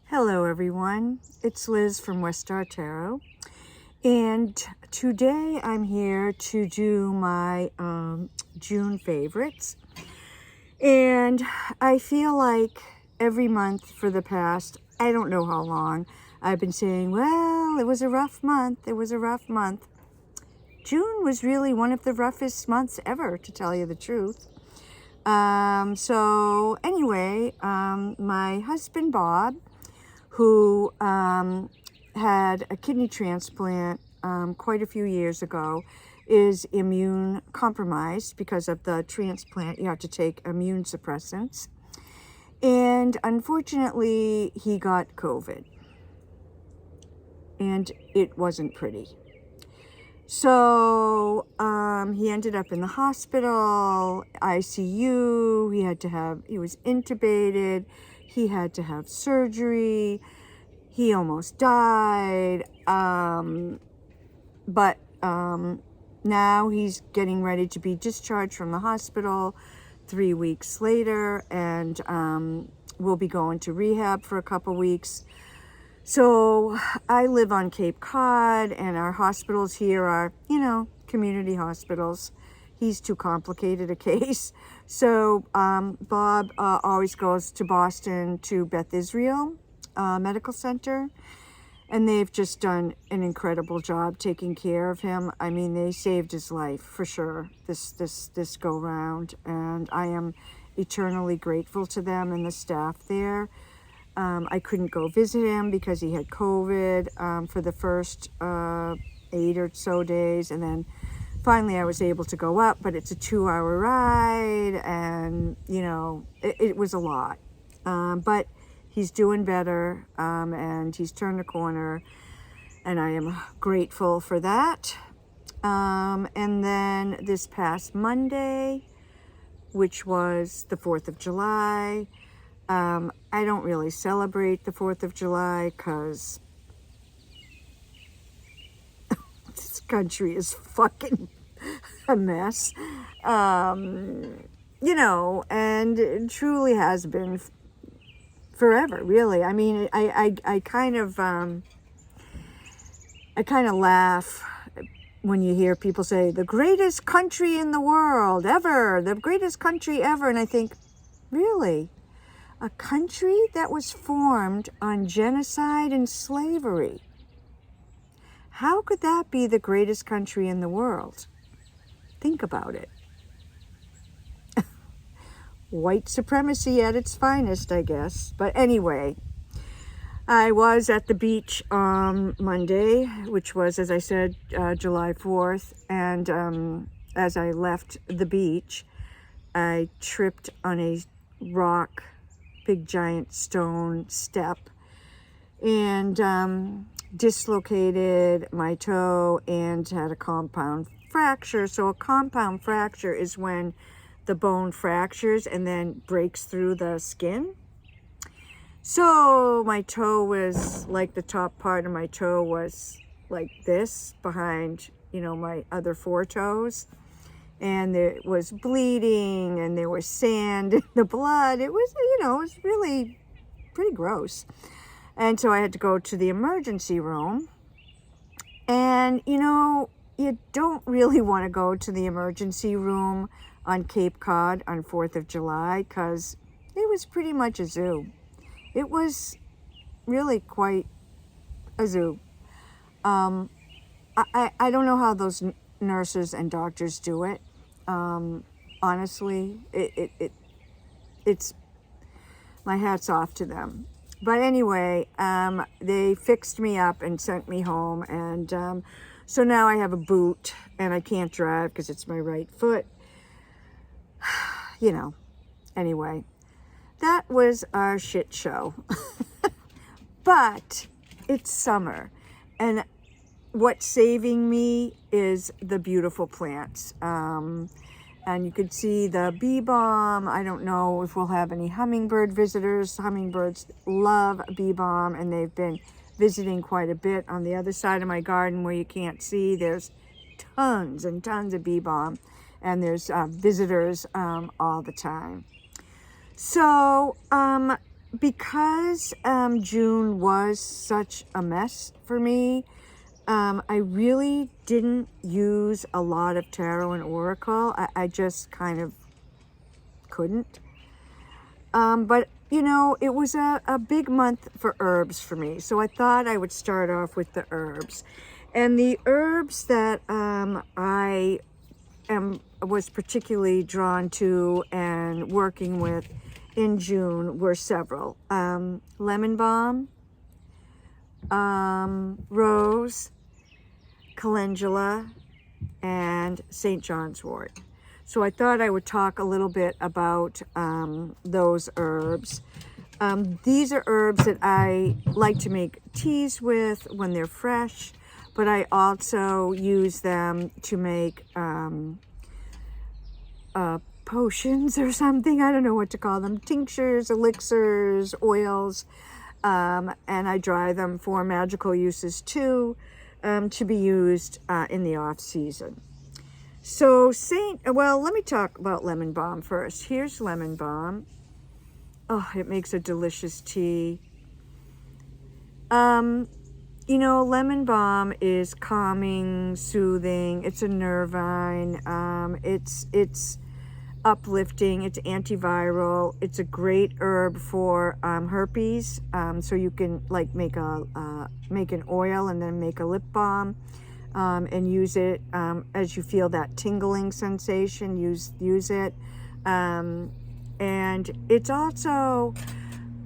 Hello everyone, it's Liz from West Tarot, and today I'm here to do my June favorites. And I feel like every month for the past, I don't know how long, I've been saying, well, it was a rough month, June was really one of the roughest months ever, to tell you the truth. So anyway, my husband Bob, who had a kidney transplant quite a few years ago, is immune compromised because of the transplant. You have to take immune suppressants. And unfortunately, he got COVID. And it wasn't pretty. So he ended up in the hospital, ICU. He was intubated. He had to have surgery. He almost died. But now he's getting ready to be discharged from the hospital 3 weeks later, and we'll be going to rehab for a couple weeks. So I live on Cape Cod, and our hospitals here are, community hospitals. He's too complicated a case. So Bob always goes to Boston to Beth Israel Medical Center, and they've just done an incredible job taking care of him. I mean, they saved his life for sure this go round, and I am eternally grateful to them and the staff there. I couldn't go visit him because he had COVID for the first 8 or so days, and then finally I was able to go up, but it's a 2-hour ride, and it was a lot. But he's doing better, and he's turned the corner, and I am grateful for that. And then this past Monday, which was the 4th of July, I don't really celebrate the 4th of July because this country is fucking a mess, and it truly has been forever, really. I mean, I kind of laugh when you hear people say the greatest country in the world ever, the greatest country ever, and I think, really? A country that was formed on genocide and slavery. How could that be the greatest country in the world? Think about it. White supremacy at its finest, I guess. But anyway, I was at the beach on Monday, which was, as I said, July 4th. And as I left the beach, I tripped on a rock, big giant stone step, and dislocated my toe and had a compound fracture. So a compound fracture is when the bone fractures and then breaks through the skin. So my toe was like, the top part of my toe was like this behind, my other 4 toes. And it was bleeding, and there was sand in the blood. It was, it was really pretty gross. And so I had to go to the emergency room. And, you don't really want to go to the emergency room on Cape Cod on 4th of July because it was pretty much a zoo. It was really quite a zoo. I don't know how those nurses and doctors do it. Honestly, it's my hat's off to them. But anyway, they fixed me up and sent me home, and so now I have a boot and I can't drive because it's my right foot. Anyway, that was our shit show. But it's summer, and what's saving me is the beautiful plants. And you could see the bee balm. I don't know if we'll have any hummingbird visitors. Hummingbirds love bee balm, and they've been visiting quite a bit. On the other side of my garden where you can't see, there's tons and tons of bee balm, and there's visitors all the time. So because June was such a mess for me, I really didn't use a lot of tarot and oracle. I just kind of couldn't. But, you know, it was a big month for herbs for me. So I thought I would start off with the herbs. And the herbs that was particularly drawn to and working with in June were several. Lemon balm, rose, calendula, and St. John's wort. So I thought I would talk a little bit about those herbs. These are herbs that I like to make teas with when they're fresh, but I also use them to make potions or something. I don't know what to call them. Tinctures, elixirs, oils, and I dry them for magical uses too, to be used in the off season. So well, let me talk about lemon balm first. Here's lemon balm. Oh, it makes a delicious tea. You know, lemon balm is calming, soothing. It's a nervine. It's uplifting. It's antiviral. It's a great herb for herpes. So you can like make an oil and then make a lip balm, and use it as you feel that tingling sensation. Use it, and it's also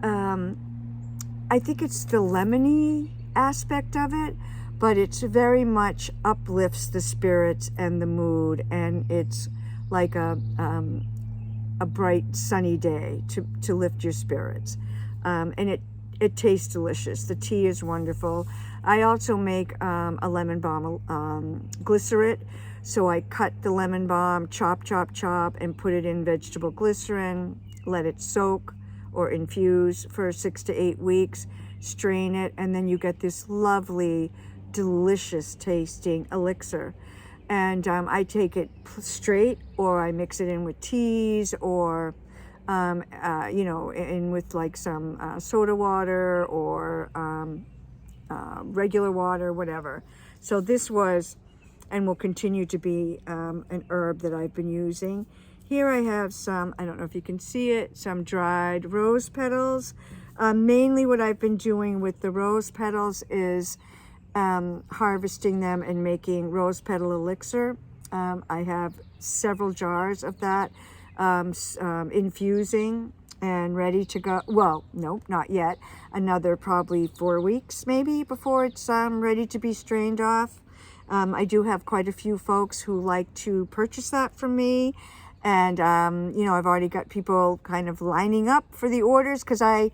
I think it's the lemony aspect of it, but it's very much uplifts the spirits and the mood, and it's like a bright sunny day to lift your spirits, and it tastes delicious. The tea is wonderful. I also make a lemon balm glycerate. So I cut the lemon balm, chop, and put it in vegetable glycerin, let it soak or infuse for 6 to 8 weeks, strain it, and then you get this lovely, delicious tasting elixir. And I take it straight, or I mix it in with teas, or you know, in with like some soda water or regular water, whatever. So this was and will continue to be an herb that I've been using. Here I have some, I don't know if you can see it, some dried rose petals. Mainly what I've been doing with the rose petals is harvesting them and making rose petal elixir. I have several jars of that, infusing and ready to go. Well, nope, not yet. Another probably 4 weeks maybe before it's ready to be strained off. I do have quite a few folks who like to purchase that from me. And, you know, I've already got people kind of lining up for the orders because I'm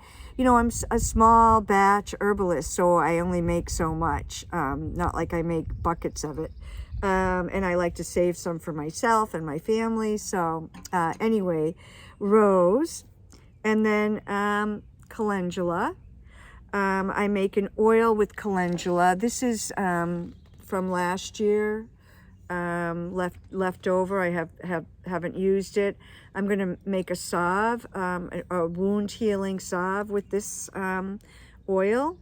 a small batch herbalist, so I only make so much. Not like I make buckets of it. And I like to save some for myself and my family. So anyway, rose, and then calendula. I make an oil with calendula. This is from last year. Left over. I haven't used it. I'm going to make a salve, a wound healing salve with this oil.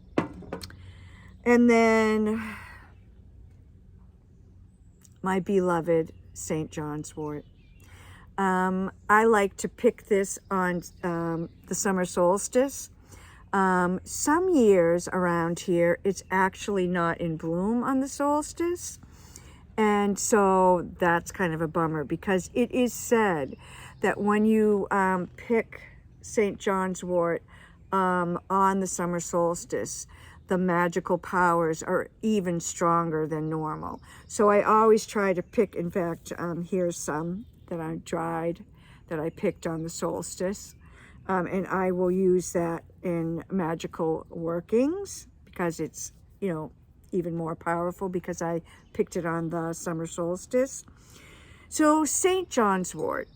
And then my beloved St. John's wort. I like to pick this on the summer solstice. Some years around here, it's actually not in bloom on the solstice. And so that's kind of a bummer, because it is said that when you pick St. John's wort on the summer solstice, the magical powers are even stronger than normal. So I always try to pick, in fact, here's some that I dried that I picked on the solstice. And I will use that in magical workings because it's, even more powerful because I picked it on the summer solstice. So St. John's wort,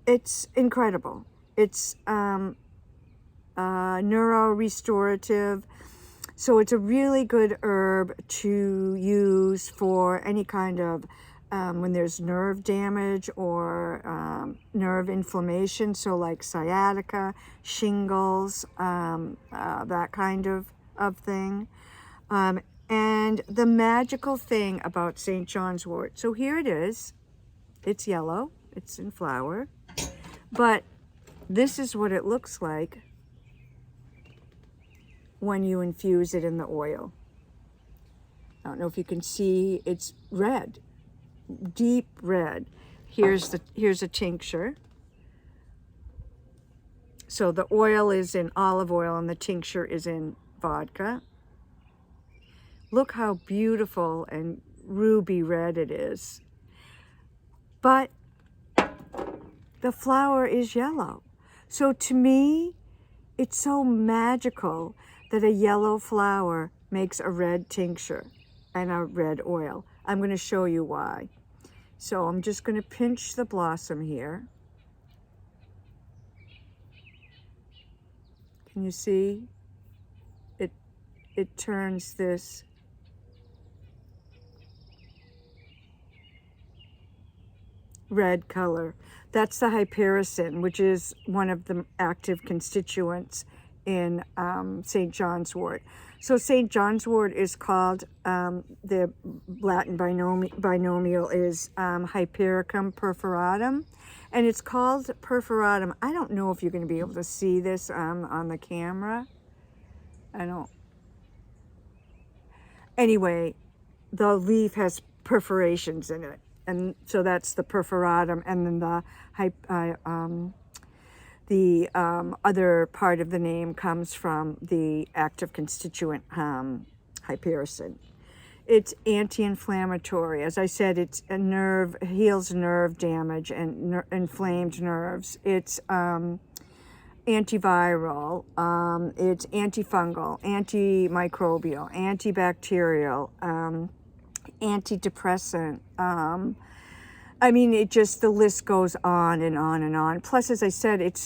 it's incredible. It's neuro-restorative. So it's a really good herb to use for any kind of when there's nerve damage or nerve inflammation, so like sciatica, shingles, that kind of thing. And the magical thing about St. John's wort, so here it is. It's yellow, it's in flower, but this is what it looks like when you infuse it in the oil. I don't know if you can see, it's red, deep red. Here's a tincture. So the oil is in olive oil and the tincture is in vodka. Look how beautiful and ruby red it is. But the flower is yellow. So to me, it's so magical that a yellow flower makes a red tincture and a red oil. I'm going to show you why. So I'm just going to pinch the blossom here. Can you see? It turns this red color. That's the hypericin, which is one of the active constituents in St. John's wort. So St. John's wort is called, the Latin binomial is Hypericum perforatum, and it's called perforatum. I don't know if you're going to be able to see this on the camera. Anyway, the leaf has perforations in it, and so that's the perforatum, and then the other part of the name comes from the active constituent hypericin. It's anti-inflammatory. As I said, it's heals nerve damage and inflamed nerves. It's antiviral, it's antifungal, antimicrobial, antibacterial, antidepressant. I mean, the list goes on and on and on. Plus, as I said, it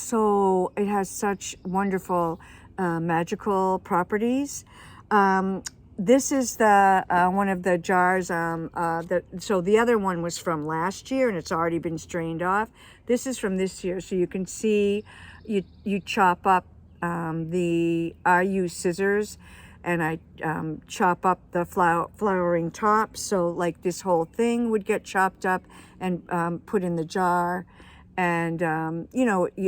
has such wonderful magical properties. This is the one of the jars. So the other one was from last year, and it's already been strained off. This is from this year, so you can see. You chop up I use scissors, and I chop up the flowering top, so like this whole thing would get chopped up and put in the jar. And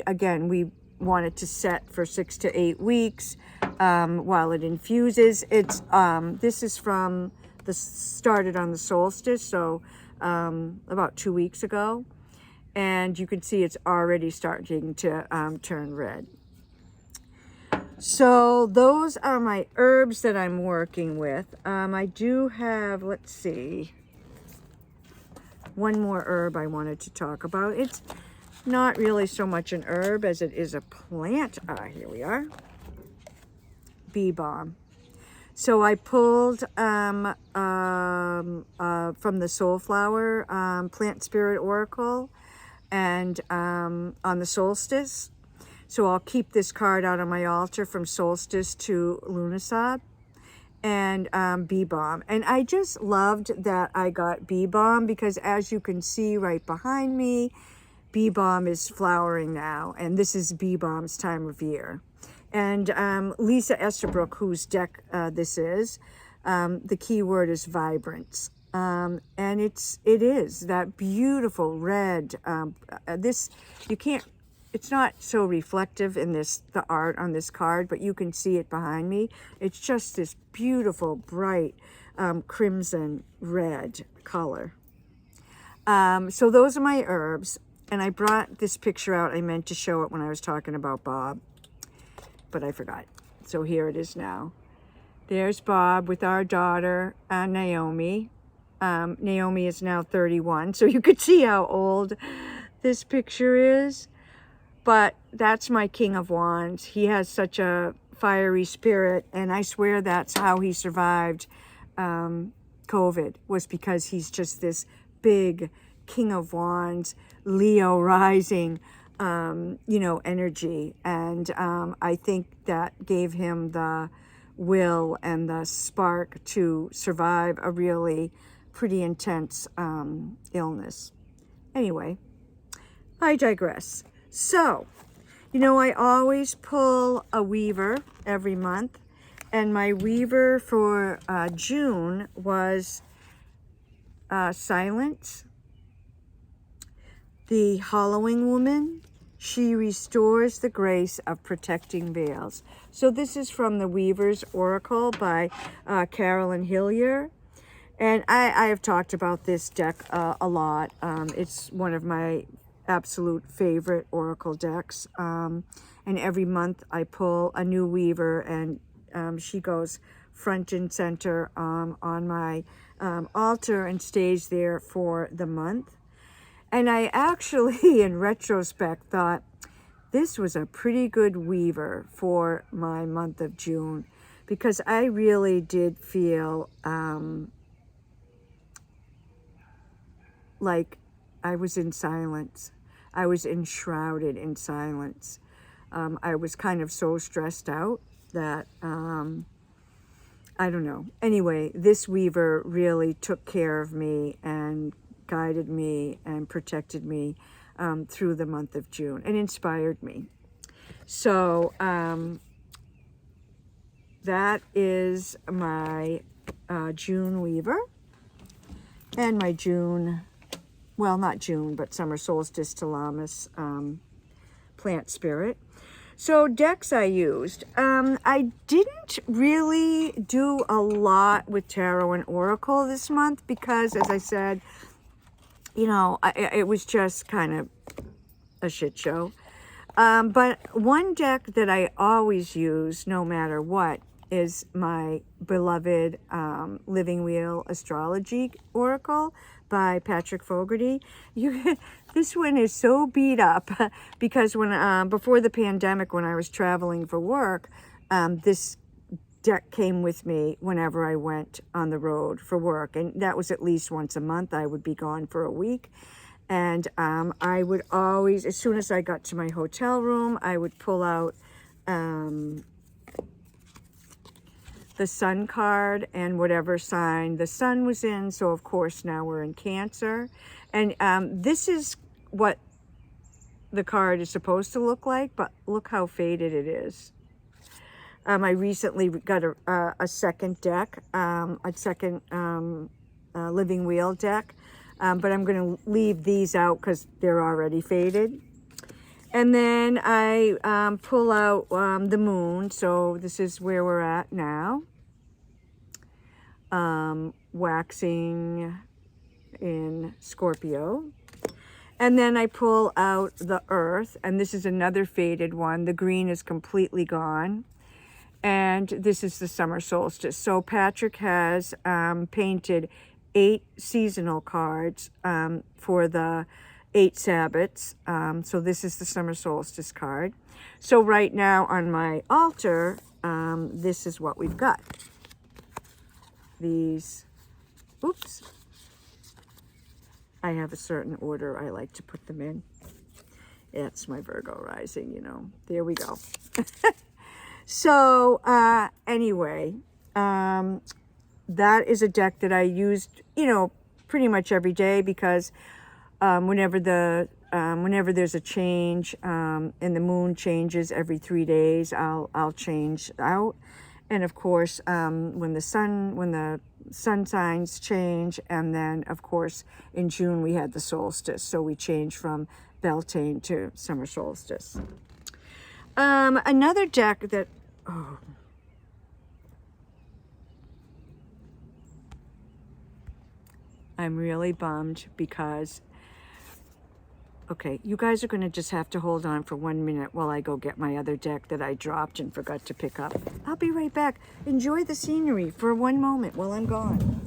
again, we want it to set for 6 to 8 weeks while it infuses. This is started on the solstice, so about 2 weeks ago. And you can see it's already starting to turn red. So those are my herbs that I'm working with. I do have, let's see, one more herb I wanted to talk about. It's not really so much an herb as it is a plant. Here we are. Bee balm. So I pulled from the Soulflower Plant Spirit Oracle, and on the solstice. So I'll keep this card out on my altar from solstice to Lughnasadh, and bee balm. And I just loved that I got bee balm, because as you can see right behind me, bee balm is flowering now, and this is bee balm's time of year. And Lisa Estabrook, whose deck this is, the key word is vibrance. And it is that beautiful red. It's not so reflective in the art on this card, but you can see it behind me. It's just this beautiful, bright crimson red color. So those are my herbs. And I brought this picture out. I meant to show it when I was talking about Bob, but I forgot. So here it is now. There's Bob with our daughter, Naomi. Naomi is now 31, so you could see how old this picture is. But that's my King of Wands. He has such a fiery spirit, and I swear that's how he survived COVID, was because he's just this big King of Wands, Leo rising, energy. And I think that gave him the will and the spark to survive a really pretty intense illness. Anyway, I digress. So, you know, I always pull a weaver every month, and my weaver for June was Silence, the Hollowing Woman. She restores the grace of protecting veils. So this is from the Weaver's Oracle by Carolyn Hillier. And I have talked about this deck a lot. It's one of my absolute favorite oracle decks. And every month I pull a new weaver, and she goes front and center on my altar and stays there for the month. And I actually, in retrospect, thought this was a pretty good weaver for my month of June, because I really did feel like I was in silence. I was enshrouded in silence. I was kind of so stressed out that, I don't know. Anyway, this weaver really took care of me and guided me and protected me through the month of June and inspired me. So that is my June weaver and my June, well, not June, but summer solstice Talamis plant spirit. So decks I used. I didn't really do a lot with tarot and oracle this month because, as I said, you know, it was just kind of a shit show. But one deck that I always use, no matter what, is my beloved Living Wheel Astrology Oracle by Patrick Fogarty. This one is so beat up because when before the pandemic, when I was traveling for work, this deck came with me whenever I went on the road for work, and that was at least once a month. I would be gone for a week, and I would always, as soon as I got to my hotel room, I would pull out the sun card and whatever sign the sun was in. So of course now we're in Cancer, and this is what the card is supposed to look like, but look how faded it is. I recently got a second deck, a second Living Wheel deck, but I'm going to leave these out because they're already faded. And then I pull out the moon, so this is where we're at now. Waxing in Scorpio. And then I pull out the earth, and this is another faded one. The green is completely gone. And this is the summer solstice. So Patrick has painted 8 seasonal cards for the 8 Sabbats. So this is the summer solstice card. So right now on my altar, this is what we've got. These, oops. I have a certain order I like to put them in. It's my Virgo rising, you know. There we go. So anyway, that is a deck that I used, you know, pretty much every day because whenever there's a change and the moon changes every 3 days, I'll change out. And of course, when the sun signs change, and then of course in June we had the solstice, so we changed from Beltane to summer solstice. Another deck that, oh, I'm really bummed because, okay, you guys are going to just have to hold on for 1 minute while I go get my other deck that I dropped and forgot to pick up. I'll be right back. Enjoy the scenery for 1 moment while I'm gone.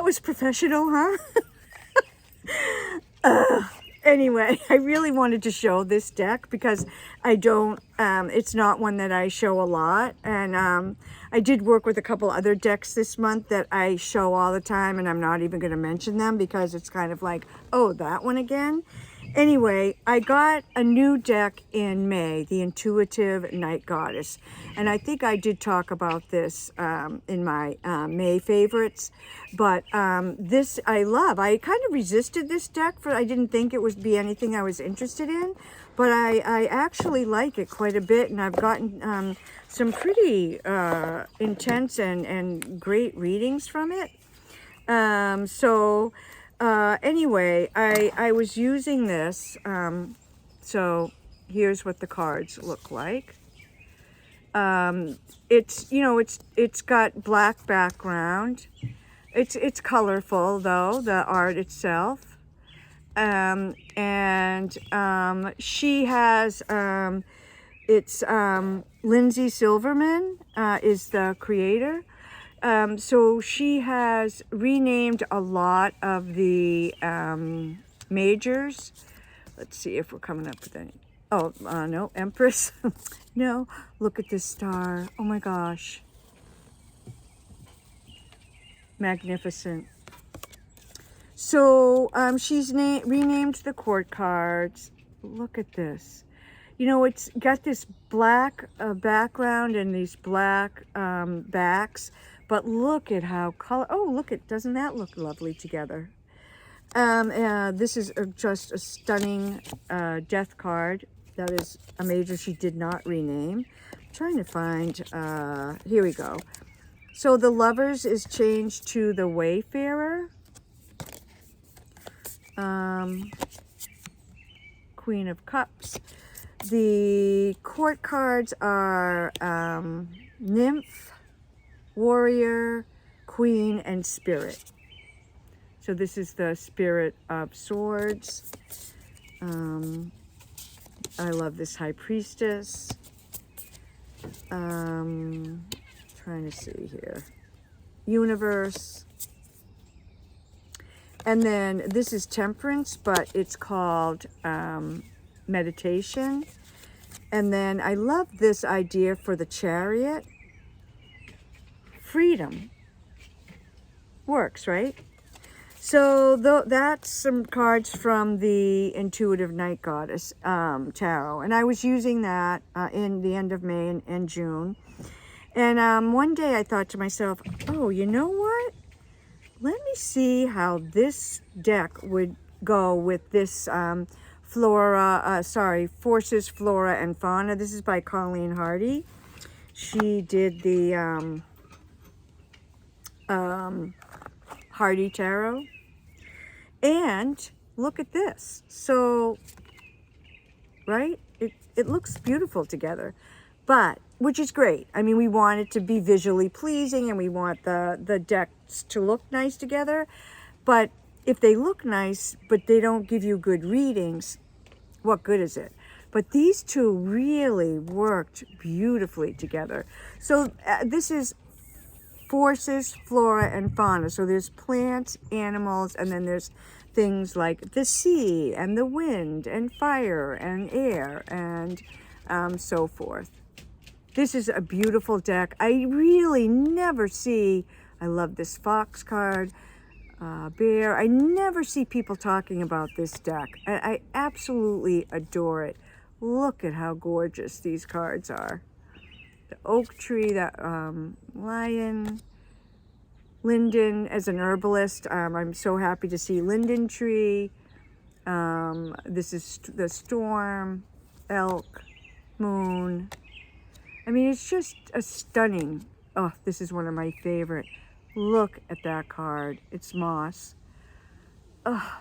that was professional, huh? Anyway, I really wanted to show this deck because I don't, it's not one that I show a lot. And I did work with a couple other decks this month that I show all the time, and I'm not even going to mention them because it's kind of like, oh, that one again. Anyway, I got a new deck in May, the Intuitive Night Goddess. And I think I did talk about this in my May favorites. But this I love. I kind of resisted this deck. I didn't think it would be anything I was interested in. But I actually like it quite a bit. And I've gotten some pretty intense and great readings from it. Anyway, I was using this, so here's what the cards look like. It's, you know, it's got black background. It's colorful though, the art itself. She has, it's Lindsay Silverman is the creator. So she has renamed a lot of the majors. Let's see if we're coming up with any. Oh, no, Empress. No, look at this star. Oh my gosh. Magnificent. So she's renamed the court cards. Look at this. You know, it's got this black background and these black backs. But look at how doesn't that look lovely together? This is just a stunning death card. That is a major she did not rename. I'm trying to find, here we go. So the Lovers is changed to the Wayfarer. Queen of Cups. The court cards are Nymph, Warrior, Queen, and Spirit. So this is the Spirit of Swords. I love this High Priestess. Trying to see here. Universe. And then this is Temperance, but it's called Meditation. And then I love this idea for the Chariot. Freedom. Works, right? So that's some cards from the Intuitive Night Goddess Tarot. And I was using that in the end of May and June. And one day I thought to myself, oh, you know what? Let me see how this deck would go with this Forces, Flora, and Fauna. This is by Colleen Hardy. She did the Hardy Tarot. And look at this. So, right? It looks beautiful together. But, which is great. I mean, we want it to be visually pleasing and we want the decks to look nice together. But if they look nice, but they don't give you good readings, what good is it? But these two really worked beautifully together. So this is Forces, Flora, and Fauna. So there's plants, animals, and then there's things like the sea and the wind and fire and air and so forth. This is a beautiful deck. I really never see, I love this fox card, bear. I never see people talking about this deck. I absolutely adore it. Look at how gorgeous these cards are. The oak tree, the lion, linden. As an herbalist, I'm so happy to see linden tree. This is the storm, elk, moon. I mean, it's just a stunning, oh, this is one of my favorite. Look at that card. It's moss. Oh,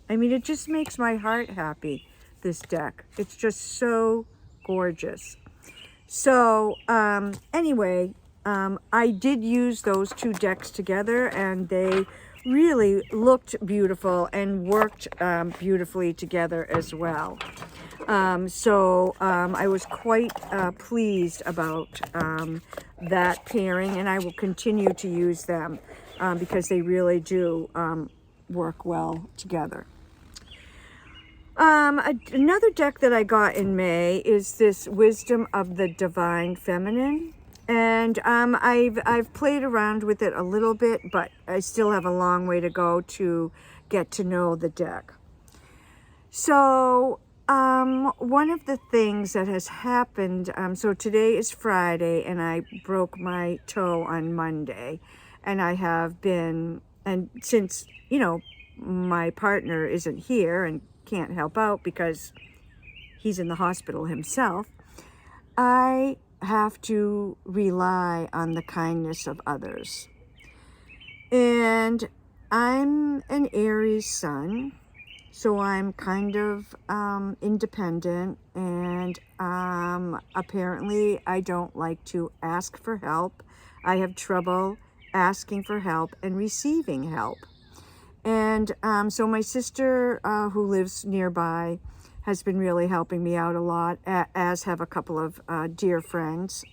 I mean, it just makes my heart happy, this deck. It's just so gorgeous. So, anyway, I did use those two decks together and they really looked beautiful and worked beautifully together as well. I was quite pleased about that pairing, and I will continue to use them because they really do work well together. Another deck that I got in May is this Wisdom of the Divine Feminine. And I've played around with it a little bit, but I still have a long way to go to get to know the deck. So one of the things that has happened, so today is Friday, and I broke my toe on Monday, and I have been, and since, you know, my partner isn't here and can't help out because he's in the hospital himself, I have to rely on the kindness of others. And I'm an Aries sun, so I'm kind of independent, and apparently I don't like to ask for help. I have trouble asking for help and receiving help. And so my sister, who lives nearby, has been really helping me out a lot, as have a couple of dear friends.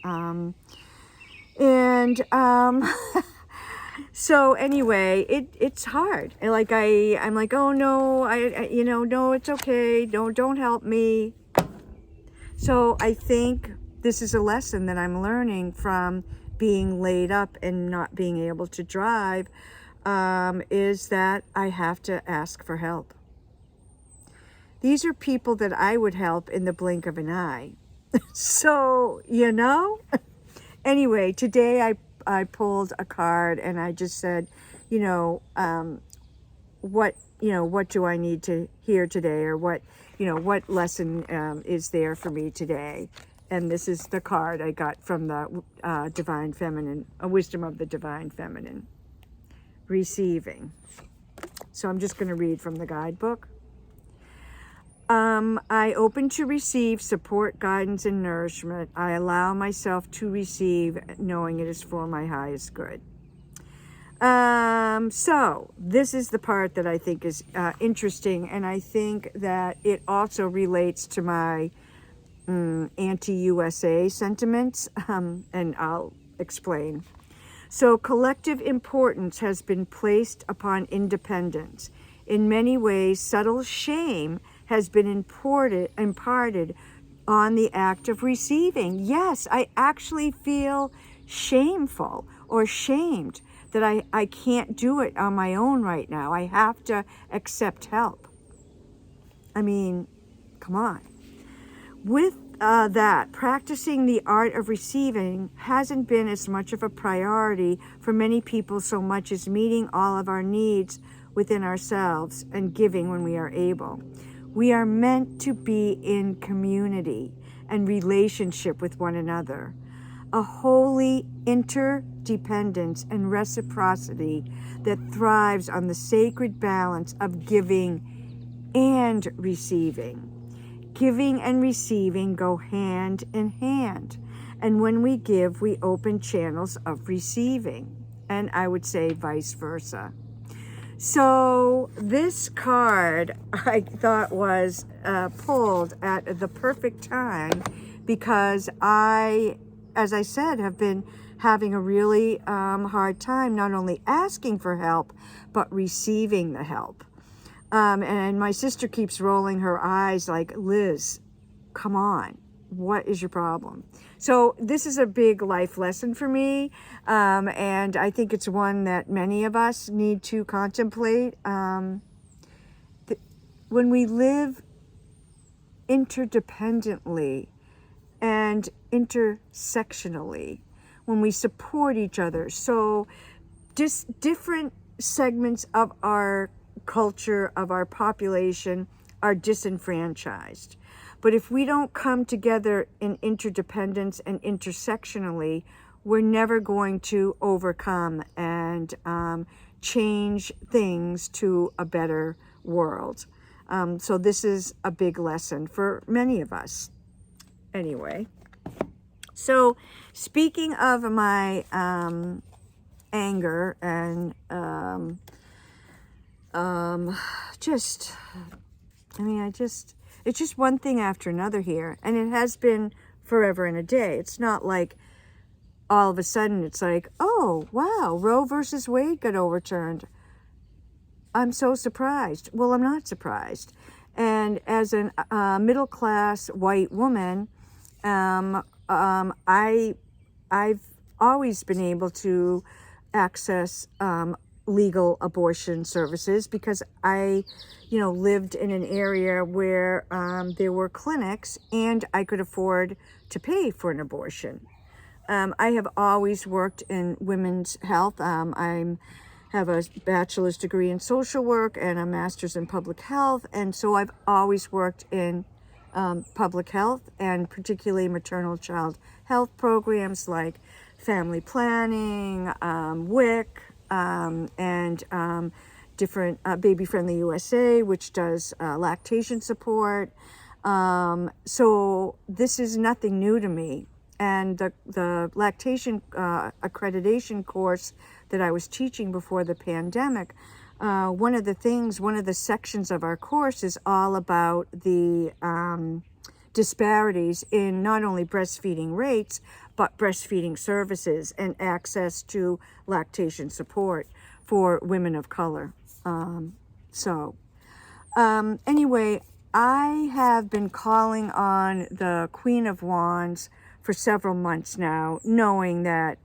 So anyway, it's hard. And like I'm like, oh no, no, it's okay. Don't help me. So I think this is a lesson that I'm learning from being laid up and not being able to drive, is that I have to ask for help. These are people that I would help in the blink of an eye. So, Anyway, today I pulled a card and I just said, what do I need to hear today, or what lesson is there for me today? And this is the card I got from the Divine Feminine, a Wisdom of the Divine Feminine. Receiving. So I'm just going to read from the guidebook. I open to receive support, guidance, and nourishment. I allow myself to receive, knowing it is for my highest good. So this is the part that I think is interesting, and I think that it also relates to my anti-USA sentiments, and I'll explain. So collective importance has been placed upon independence. In many ways, subtle shame has been imparted on the act of receiving. Yes, I actually feel shameful or shamed that I can't do it on my own right now. I have to accept help. I mean, come on. With that, practicing the art of receiving hasn't been as much of a priority for many people so much as meeting all of our needs within ourselves and giving when we are able. We are meant to be in community and relationship with one another, a holy interdependence and reciprocity that thrives on the sacred balance of giving and receiving. Giving and receiving go hand in hand, and when we give, we open channels of receiving, and I would say vice versa. So this card I thought was pulled at the perfect time, because I, as I said, have been having a really hard time not only asking for help, but receiving the help. And my sister keeps rolling her eyes like, Liz, come on, what is your problem? So this is a big life lesson for me, and I think it's one that many of us need to contemplate. When we live interdependently and intersectionally, when we support each other, so just different segments of our culture, of our population, are disenfranchised. But if we don't come together in interdependence and intersectionally, we're never going to overcome and change things to a better world. So this is a big lesson for many of us. Anyway, so speaking of my anger and it's just one thing after another here, and it has been forever and a day. It's not like, all of a sudden it's like, oh, wow, Roe versus Wade got overturned. I'm so surprised. Well, I'm not surprised. And as a middle-class white woman, I've always been able to access legal abortion services because I, lived in an area where there were clinics and I could afford to pay for an abortion. I have always worked in women's health. I have a bachelor's degree in social work and a master's in public health. And so I've always worked in public health, and particularly maternal child health programs like family planning, WIC, and different Baby Friendly USA, which does lactation support. So this is nothing new to me. And the lactation accreditation course that I was teaching before the pandemic, one of the sections of our course is all about the disparities in not only breastfeeding rates, but breastfeeding services and access to lactation support for women of color. Anyway, I have been calling on the Queen of Wands for several months now, knowing that,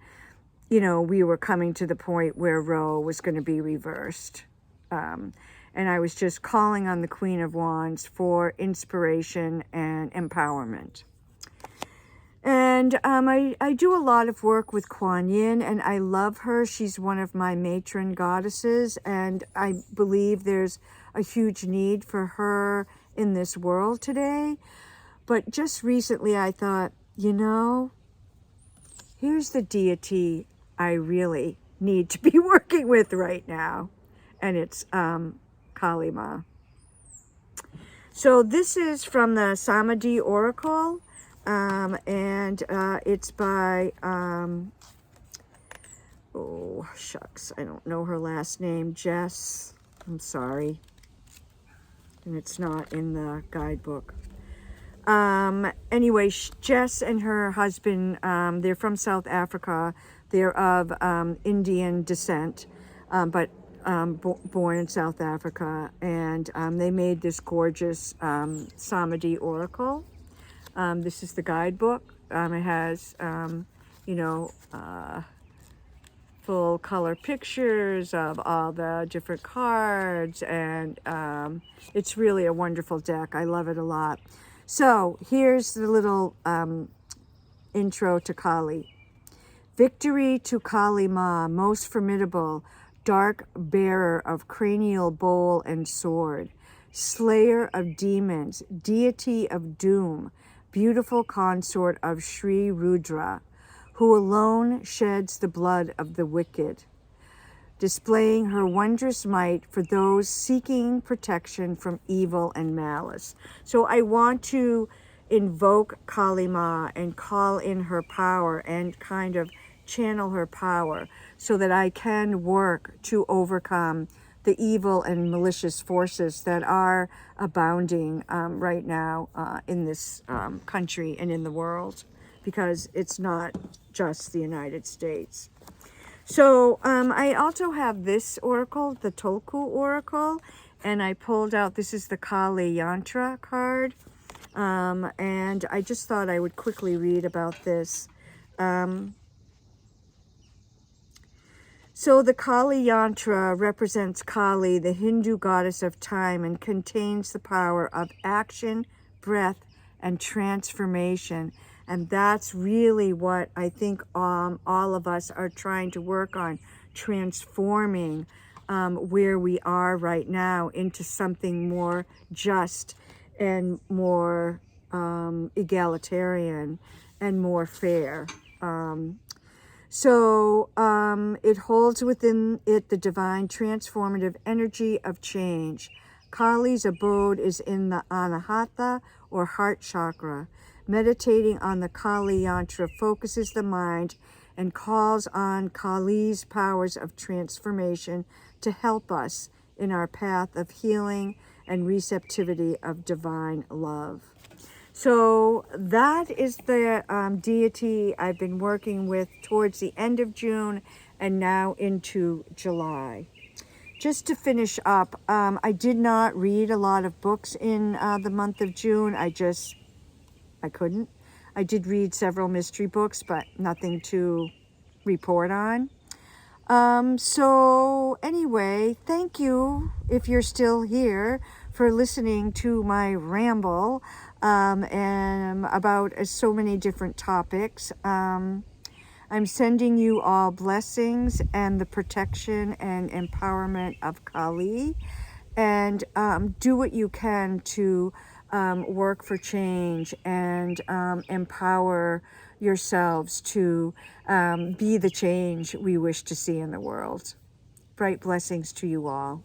we were coming to the point where Roe was going to be reversed. And I was just calling on the Queen of Wands for inspiration and empowerment. And I do a lot of work with Kuan Yin, and I love her. She's one of my matron goddesses, and I believe there's a huge need for her in this world today. But just recently I thought, here's the deity I really need to be working with right now, and it's Kali Ma. So this is from the Samadhi Oracle, and it's by, oh shucks, I don't know her last name, Jess, I'm sorry, and it's not in the guidebook. Anyway, Jess and her husband, they're from South Africa. They're of Indian descent, but born in South Africa. And they made this gorgeous Samadhi Oracle. This is the guidebook. It has, full color pictures of all the different cards. And it's really a wonderful deck. I love it a lot. So here's the little intro to Kali. Victory to Kali Ma, most formidable, dark bearer of cranial bowl and sword, slayer of demons, deity of doom, beautiful consort of Sri Rudra, who alone sheds the blood of the wicked, displaying her wondrous might for those seeking protection from evil and malice. So I want to invoke Kali Ma and call in her power and kind of channel her power so that I can work to overcome the evil and malicious forces that are abounding right now in this country and in the world, because it's not just the United States. So I also have this oracle, the Tulku Oracle, and I pulled out, this is the Kali Yantra card, and I just thought I would quickly read about this. So the Kali Yantra represents Kali, the Hindu goddess of time, and contains the power of action, breath, and transformation. And that's really what I think all of us are trying to work on, transforming where we are right now into something more just and more egalitarian and more fair. So it holds within it the divine transformative energy of change. Kali's abode is in the Anahata, or heart chakra. Meditating on the Kali Yantra focuses the mind and calls on Kali's powers of transformation to help us in our path of healing and receptivity of divine love. So that is the deity I've been working with towards the end of June and now into July. Just to finish up, I did not read a lot of books in the month of June. I couldn't. I did read several mystery books, but nothing to report on. So anyway, thank you, if you're still here, for listening to my ramble and about so many different topics. I'm sending you all blessings and the protection and empowerment of Kali, and do what you can to work for change and empower yourselves to be the change we wish to see in the world. Bright blessings to you all.